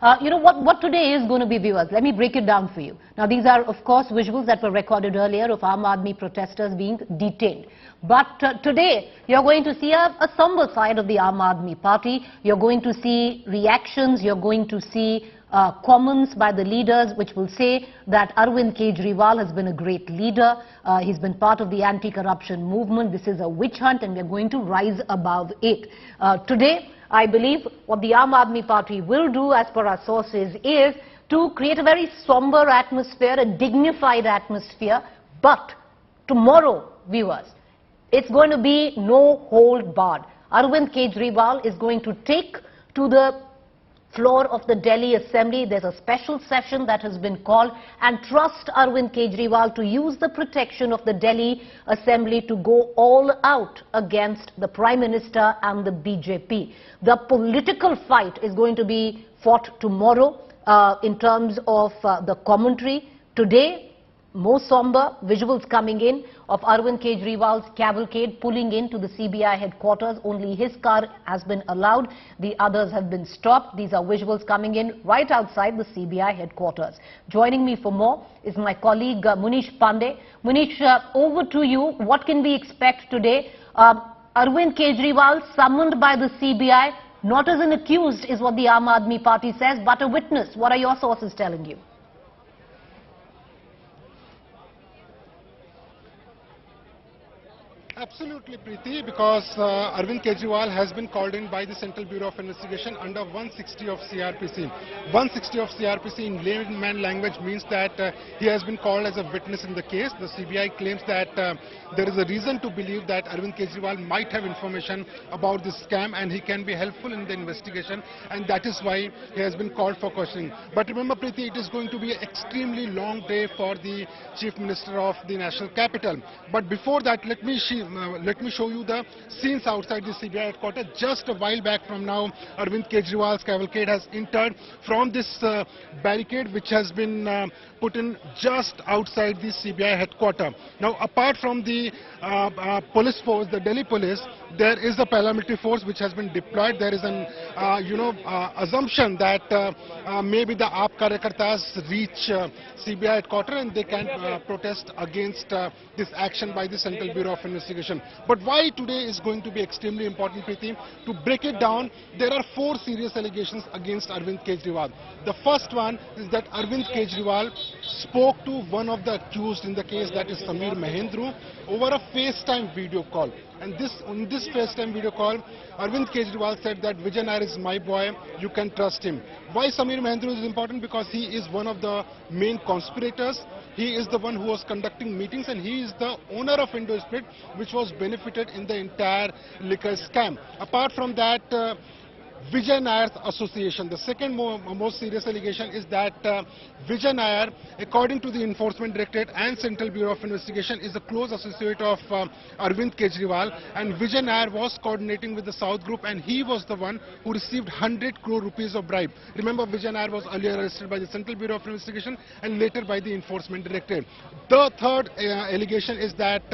You know what today is going to be, viewers. Let me break it down for you. Now, these are, of course, visuals that were recorded earlier of Aam Aadmi protesters being detained. But today, you're going to see a somber side of the Aam Aadmi party. You're going to see reactions. You're going to see comments by the leaders which will say that Arvind Kejriwal has been a great leader. He's been part of the anti-corruption movement. This is a witch hunt and we're going to rise above it. Today, I believe what the Aam Aadmi party will do, as per our sources, is to create a very somber atmosphere, a dignified atmosphere. But tomorrow, viewers, it's going to be no hold barred. Arvind Kejriwal is going to take to the floor of the Delhi Assembly. There's a special session that has been called, and trust Arvind Kejriwal to use the protection of the Delhi Assembly to go all out against the Prime Minister and the BJP. The political fight is going to be fought tomorrow in terms of the commentary. Today, more somber visuals coming in of Arvind Kejriwal's cavalcade pulling into the CBI headquarters. Only his car has been allowed. The others have been stopped. These are visuals coming in right outside the CBI headquarters. Joining me for more is my colleague Munish Pandey. Munish, over to you. What can we expect today? Arvind Kejriwal summoned by the CBI, not as an accused is what the Aam Aadmi party says, but a witness. What are your sources telling you? Absolutely, Preeti, because Arvind Kejriwal has been called in by the Central Bureau of Investigation under 160 of CRPC. 160 of CRPC in layman language means that he has been called as a witness in the case. The CBI claims that there is a reason to believe that Arvind Kejriwal might have information about this scam and he can be helpful in the investigation, and that is why he has been called for questioning. But remember, Preeti, it is going to be an extremely long day for the Chief Minister of the National Capital. But before that, let me show you the scenes outside the CBI headquarters. Just a while back from now, Arvind Kejriwal's cavalcade has entered from this barricade which has been put in just outside the CBI headquarters. Now, apart from the police force, the Delhi police, there is a paramilitary force which has been deployed. There is an assumption that maybe the AAP Karyakartas reach CBI headquarters and they can protest against this action by the Central Bureau of Investigation. But why today is going to be extremely important, Preeti? To break it down, there are 4 serious allegations against Arvind Kejriwal. The first one is that Arvind Kejriwal spoke to one of the accused in the case, that is Samir Mahendru, over a FaceTime video call. And on this FaceTime video call, Arvind Kejriwal said that Vijay Nair is my boy, you can trust him. Why Samir Mahendru is important? Because he is one of the main conspirators. He is the one who was conducting meetings and he is the owner of Indo-Spirit, which was benefited in the entire liquor scam. Apart from that, Vijay Nair's association. The second most serious allegation is that Vijay Nair, according to the Enforcement Directorate and Central Bureau of Investigation, is a close associate of Arvind Kejriwal, and Vijay Nair was coordinating with the South Group and he was the one who received 100 crore rupees of bribe. Remember, Vijay Nair was earlier arrested by the Central Bureau of Investigation and later by the Enforcement Directorate. The third allegation is that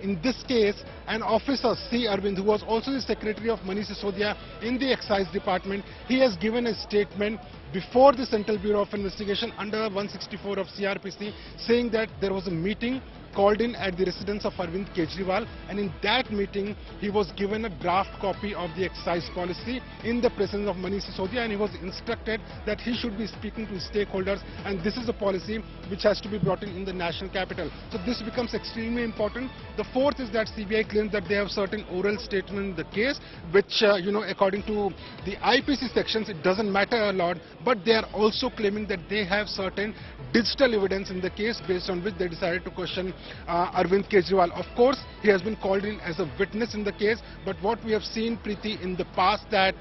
in this case, an officer, C. Arvind, who was also the secretary of Manish Sisodia in the Excise Department, he has given a statement before the Central Bureau of Investigation under 164 of CRPC saying that there was a meeting called in at the residence of Arvind Kejriwal, and in that meeting he was given a draft copy of the excise policy in the presence of Manish Sisodia, and he was instructed that he should be speaking to stakeholders, and this is a policy which has to be brought in the national capital. So this becomes extremely important. The fourth is that CBI claims that they have certain oral statement in the case which according to the IPC sections it doesn't matter a lot, but they are also claiming that they have certain digital evidence in the case based on which they decided to question Arvind Kejriwal. Of course, he has been called in as a witness in the case, but what we have seen, Preeti, in the past that,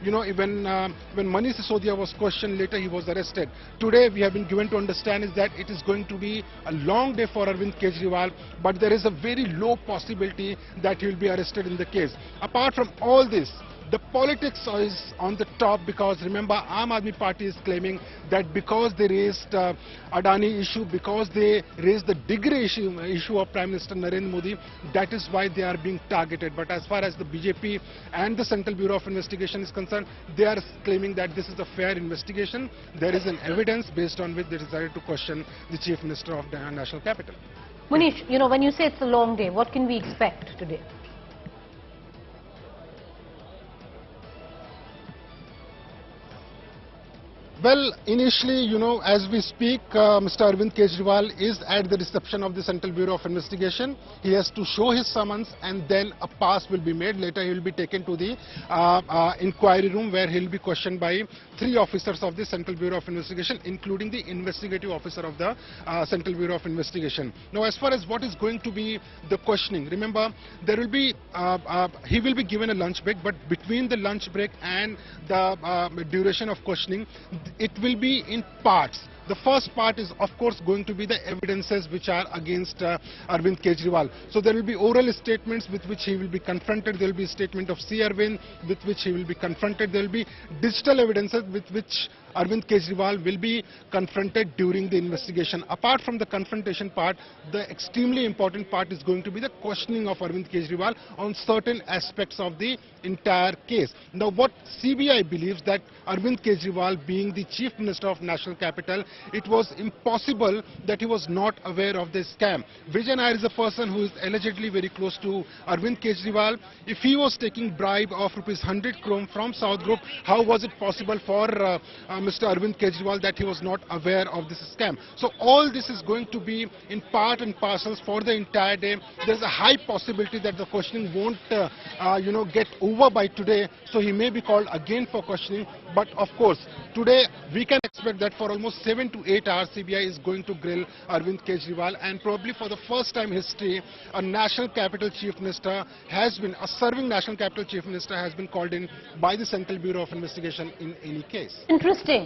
when Manish Sisodia was questioned, later he was arrested. Today, we have been given to understand is that it is going to be a long day for Arvind Kejriwal, but there is a very low possibility that he will be arrested in the case. Apart from all this, The politics is on the top because remember, Aam Aadmi Party is claiming that because they raised Adani issue, because they raised the degree issue of Prime Minister Narendra Modi, that is why they are being targeted. But as far as the BJP and the Central Bureau of Investigation is concerned, they are claiming that this is a fair investigation. There is an evidence based on which they decided to question the Chief Minister of the National Capital. Munish, you know, when you say it's a long day, what can we expect today? Well, initially, you know, as we speak, Mr. Arvind Kejriwal is at the reception of the Central Bureau of Investigation. He has to show his summons and then a pass will be made. Later, he will be taken to the inquiry room where he will be questioned by 3 officers of the Central Bureau of Investigation, including the investigative officer of the Central Bureau of Investigation. Now, as far as what is going to be the questioning, remember, there will be, he will be given a lunch break, but between the lunch break and the duration of questioning, it will be in parts. The first part is, of course, going to be the evidences which are against Arvind Kejriwal. So there will be oral statements with which he will be confronted. There will be a statement of C. Arvind with which he will be confronted. There will be digital evidences with which Arvind Kejriwal will be confronted during the investigation. Apart from the confrontation part, the extremely important part is going to be the questioning of Arvind Kejriwal on certain aspects of the entire case. Now, what CBI believes that Arvind Kejriwal, being the Chief Minister of National Capital, it was impossible that he was not aware of this scam. Vijay Nair is a person who is allegedly very close to Arvind Kejriwal. If he was taking bribe of ₹100 crore from South Group, how was it possible for Mr. Arvind Kejriwal that he was not aware of this scam? So all this is going to be in part and parcels for the entire day. There's a high possibility that the questioning won't, get over by today. So he may be called again for questioning. But of course, today we can expect that for almost 7 to 8 hours, CBI is going to grill Arvind Kejriwal, and probably for the first time in history, a national capital chief minister has been, a serving national capital chief minister has been called in by the Central Bureau of Investigation in any case. Interesting.